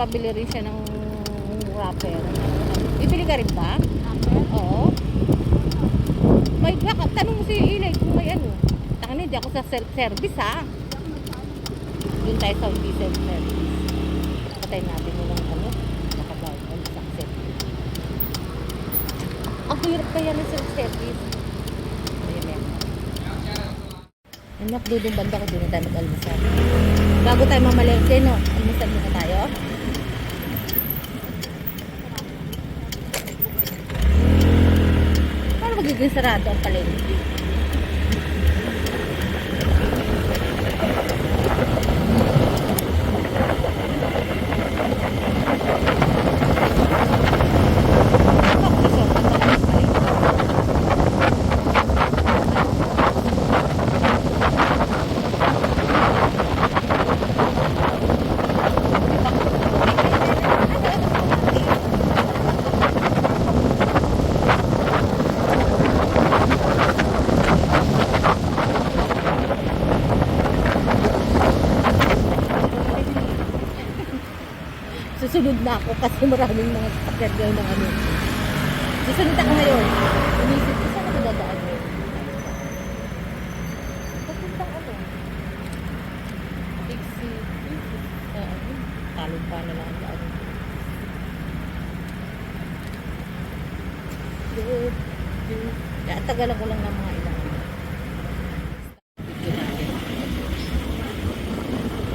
nagpapabili rin siya ng wrapper. Bibili ka rin ba? Wrapper? Oo. May baka, tanong mo si Ilay kung may ano. Tangan hindi ako sa self-service ha. Doon tayo sa hindi self-service. Patay natin mo ng ano. Nakabawal sa self-service. Ang hirap kaya ng self-service. Ayan yan. Anak, doon banda ko doon na tayo mag-almusal. Bago tayo mamalengke, no? Almusal muna tayo. Paano magiging sarado ang palengke? Susunod na ako kasi maraming mga sasakyan ngayon ng ano. Susunod ako ngayon. Inisip ko saan ako dadaan ngayon. Papuntang ano? Big City. Talong pa na lang ang daan. Kaya tagalan ko lang ng mga ilang.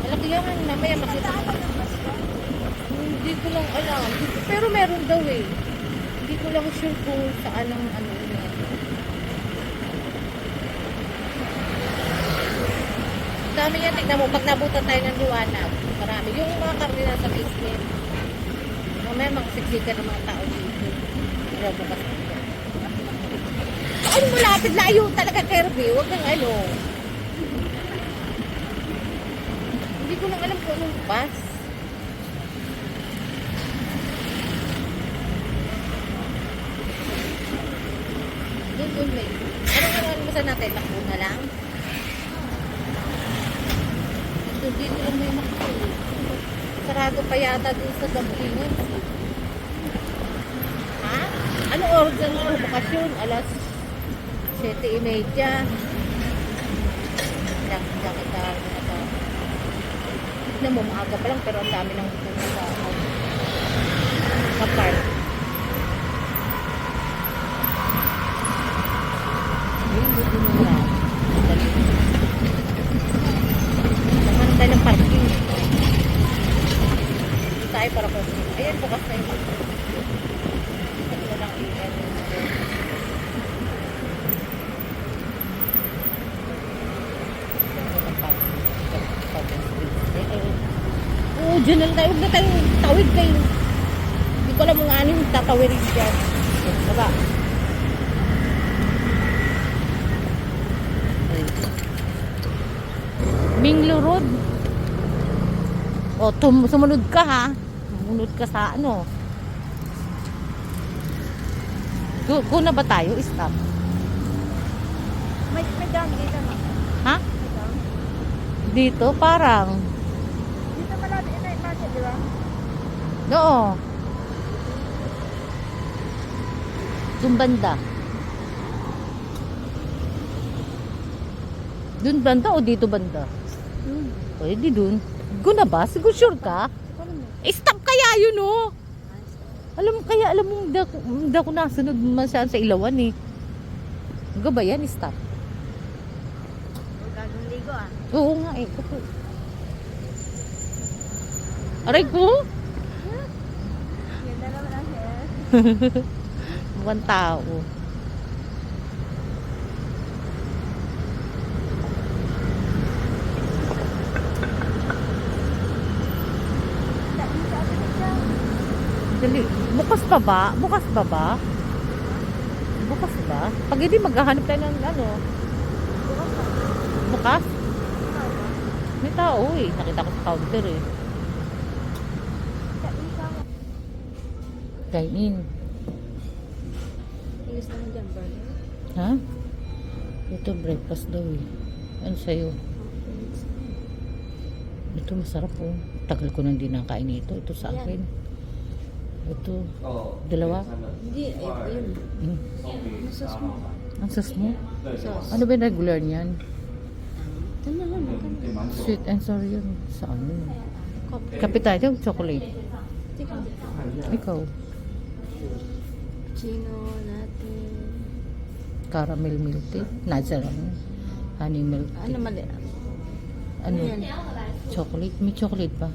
Malaki yung mamaya makita ko. Hindi ko lang alam. Pero meron daw eh. Hindi ko lang sure kung saan ang ano niya. Dami yan. Tignan mo. Pag nabutan tayo ng liwanag, marami. Yung mga karne na sa basement. Mamaya makasiksikan ng mga tao dito. Pero bukas dito. Ay, malapit. Layo talaga, Kirby. Huwag kang ano. Hindi ko lang alam kung anong bus. Doon may. Ano masan natin? Takbo na lang? Dito lang may makto. Sarado pa yata dun sa Dablingan. Ha? Ano oras ang bukasyon? Alas 7:30. Lang kita. Tignan mo, maaga pa lang pero ang dami ng pupunta sa park. Naman tayo ng parking. Dito tayo para ko. Ayan, bukas na yun. Ito lang iyan. Oo, dyan lang tayo. Huwag na tayong tawid kayo. Hindi ko alam mga anong tatawirin dyan. Diba? Minglo Road. O, sumunod ka ha. Sumunod ka sa ano. Kung na ba tayo? Stop. May dami dito na. Ha? Dito parang. Dito malapit na yung market, di ba? Oo. Doon banda. Doon banda o dito banda? Pwede dun. Go na ba? Siguro sure ka? Stop kaya yun oh. Alam mo, hindi ako nasunod masyaan sa ilawan eh. Go ba yan? Stop. Gagawin ligo ah. Oo nga eh. Aray ko? Ganda naman ang hair. Mukhang tao. Dali. Bukas pa ba? Bukas pa ba? Bukas ba? Pag hindi maghahanap tayo ng ano. Bukas? May tao eh. Nakita ko sa counter eh. Dine in. Gusto mo dyan, burger? Ha? Ito breakfast daw eh. Ano sa'yo? Ito masarap oh. Tagal ko nang di nakain ito. Ito sa akin. Ito. Dalawa. Hindi, yun. Mm. Masas mo. Ang sas mo? Sauce. Ano ba yung regular niyan? Ito na lang. Sweet and sour yun. Sa ano? Coffee. Kape tayo, chocolate. Tika. Ikaw. Chino natin. Caramel milk tea. Nasa lang. Honey milk tea. Ano mali? Ano? yan? Chocolate? May chocolate pa.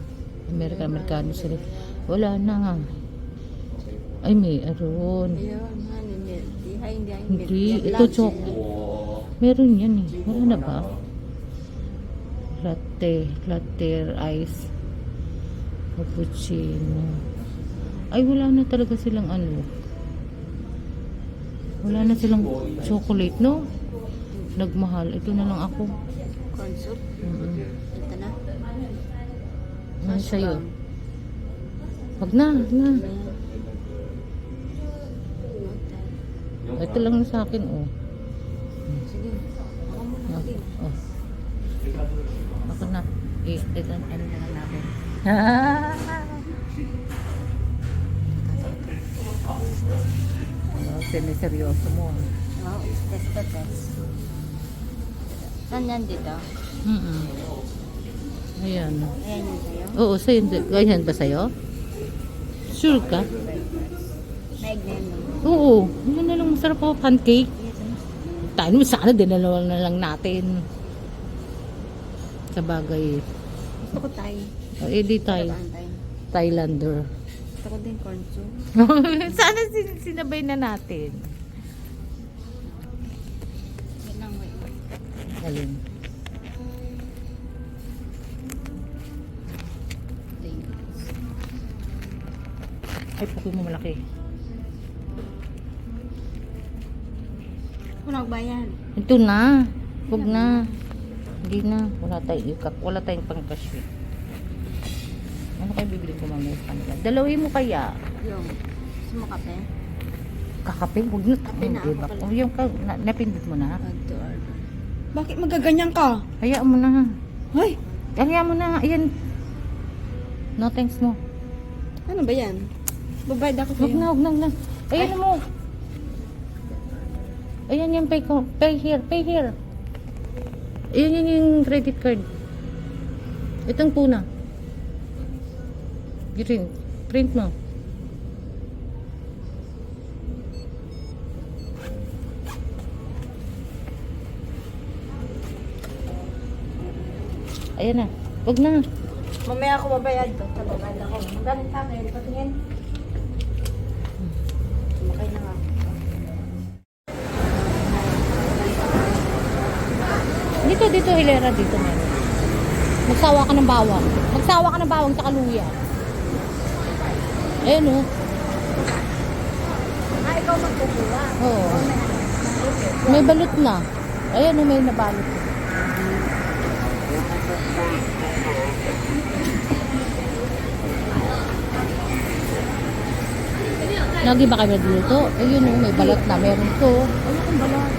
Americano sila. Wala na nga. Ay, may aron. Ayun, honey milk tea. Ay, hindi. Ay, milk Hindi. tea. Ito Latte. chocolate. Meron yan eh. Wala na ba? Latte ice. Cappuccino. Ay, wala na talaga silang ano. Wala na silang chocolate, no? Nagmahal. Ito na lang ako. Corn soup. Mm-mm. Ito na. Ano sa'yo? Wag na, wag na. Ito lang na sa akin, oh. Sige. Ako muna. Ah, Sige. oh. Ako na. Ito, ano na lang natin. Siniseryoso mo. Wow. Test to test. Saan yan dito? Mm-mm. Ayan. Ayan yun sa'yo. Oo, sa'yo. Ganyan ba sa'yo? Sure ka? May egg na yun. Oo. Yun na lang masarap ako. Pancake. Yes, ano? Tayo mo sana, dinalawa na lang natin. Sa bagay. Gusto ko Thai. Di tayo. Ano Thai? Thailander. Gusto ko din corn soup. Sana sinabay na natin. Wait lang, wait. Alin? Ay, pukoy mo malaki. Ako nagbayan. Ito na. Huwag na. Hindi na. Wala tayong ikak. Wala tayong pang-cashew. Ano kayo bibili ko mamaya sa kanila? Dalawin mo kaya. Yung. Gusto mo kape? Kakape? Huwag na. Kape na Hindi ako ba? pala. O yung napindot mo na. Add to order. Bakit magaganyan ka? Hayaan mo na. Hoy! Hayaan mo na. Ayan. No thanks mo. Ano ba yan? Babayad ako Huwag sa'yo. na, huwag na, huwag na. Ayan mo. Ayan yung pay ko. Pay here, pay here. Ayan yun yung credit card. Itong puna. Green. Print mo. Ayan na. Huwag na. Mamaya ako babayad to. Babayad ako. Magaling sa akin. Patingin. Sumakay na nga. Dito, hilera dito meron. Magsawa ka ng bawang. Magsawa ka ng bawang sa luya. Ayan o. Ah, ikaw magkukuha. Oo. May balot na. Ayan o, may nabalot. Lagi ba kayo nagluluto? Ayun o, may balot na. Meron to. Ayun kong balot.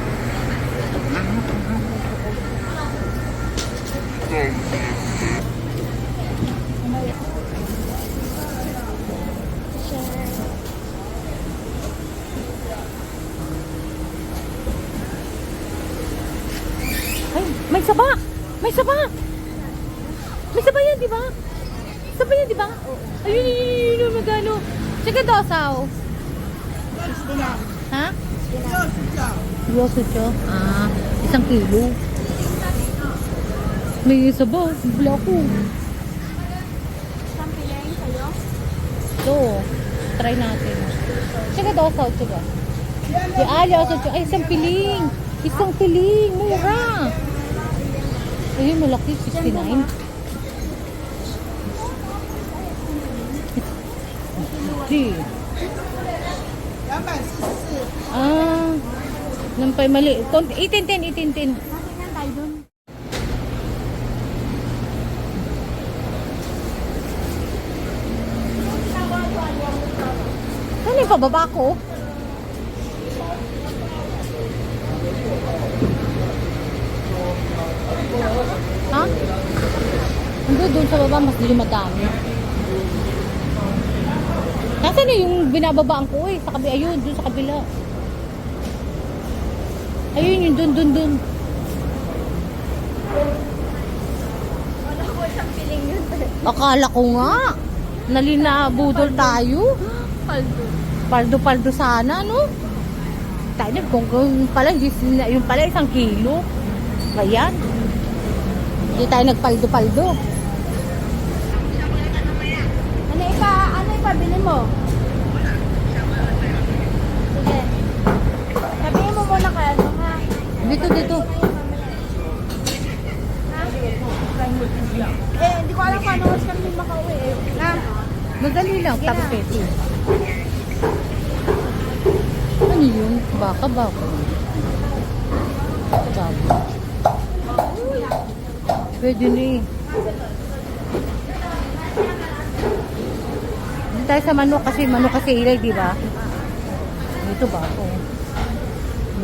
Ay, may saba! May saba! May saba yan, di ba? Saba yan, di ba? Ayun, yun, yun, magano. Sige, dosaw. 69. Ha? Yosucho? Ah, 1 kilo. May saba, bula ko. Isang pilayin sa'yo? Ito, try natin. Sige, dosaw, sige. Di yosucho. Ay, 1 piling. 1 piling, mura. Ayun, malaki, 69. Gee. Ah, nampay mali. Itintin. Natin yan tayo dun. Ano yung pababa ko? Ha? Hindi, doon sa baba, mas di madami. Nasaan na yung binababaan ko eh? Sa kabila, ayun, doon sa kabila. Ayun, yung doon. Wala ko isang piling yun. Akala ko nga. Nalinabudol tayo. Paldo sana, no? Tayo na, kung pala, yung pala 1 kilo. Ayan. Hindi tayo nagpaldo-paldo. Ano ipabili mo? Sige. Sabihin mo muna kaya ano ha? Dito. Hindi ko alam kung ano oras kami makauwi eh. Madali lang, tapos peso. Ano yun? Baka. Pwede na eh. Dito tayo sa manok kasi ilay, di ba? Dito ba? Oo.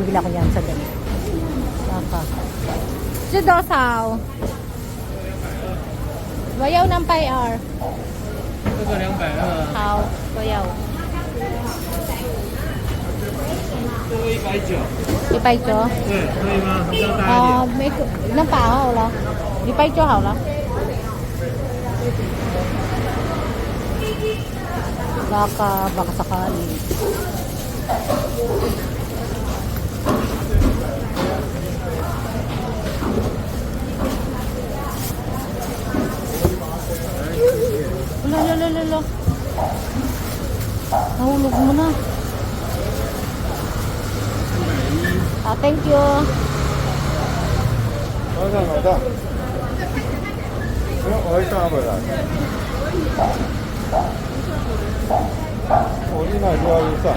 Bibila ko yan sa ganito. Baka. Si Dosaw. Bayaw ng PIR. 这个200啊， How? Bayaw. 这个190， Ipay cho? 对，可以吗？比较大一点。 May ilang pa ako la? Ipay cho hao la? Baka sakali. Lalo. Nahulog mo na. Thank you. 马上老大，我一上回来，我一那就要一上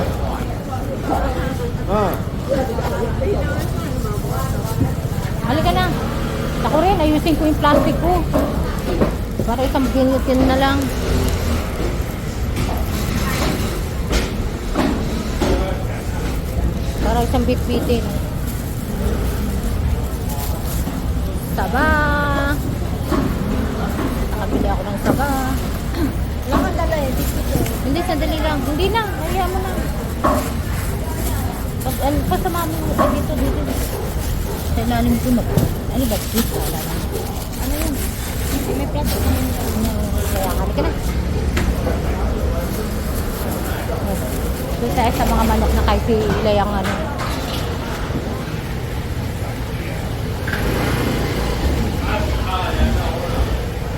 ，Halika na. Ako rin, ayusin ko yung plastic ko. Para isang ginitin na lang. Para isang bit-bitin. Saba. Nakabili ako ng saba. Wala kang dala eh. Hindi, sandali lang. Hindi na, kaya mo na. Pasama mo dito. Sa ilalim ko mag... Ano ba? Dito, alalan. Ano yun? May plastic naman yun. Kaya halika na. Doon tayo sa mga manok na kahit ilay ang ano.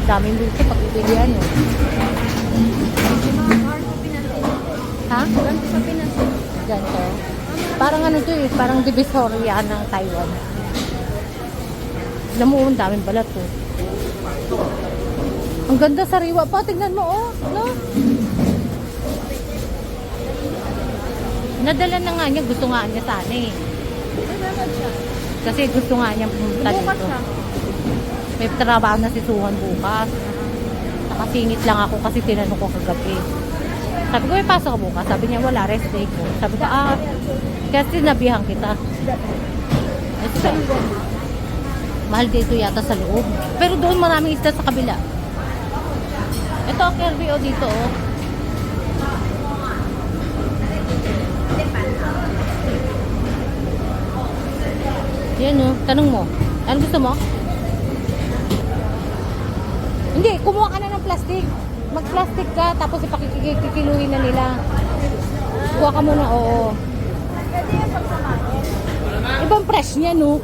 Daming dito pag ipilihan yun. Ha? Sa Pinas. Ganito. Parang ano to eh, parang divisoria ng Taiwan. Alam mo, ang daming balat to. Ang ganda sariwa pa, tignan mo oh, no? Nadala na nga niya, gusto nga niya sana eh. Kasi gusto nga niya pumunta Bukas dito. siya. May trabaho na si Suhan bukas. Nakasingit lang ako kasi tinanong ko kagabi. Sabi ko, may pasok ka bukas. Sabi niya, wala, rest day ko. Sabi ko, kasi sinabihan kita. Mahal dito yata sa loob. Pero doon maraming isda sa kabila. Ito, Kirby, o dito, oh. Yan, oh. Tanong mo. Ano gusto mo? Hindi, kumuha ka na ng plastic. Mag-plastic ka, tapos ipakikiluhin na nila. Kuha ka muna, oo. Pwede yung pagsamahin. Ibang fresh niya, no?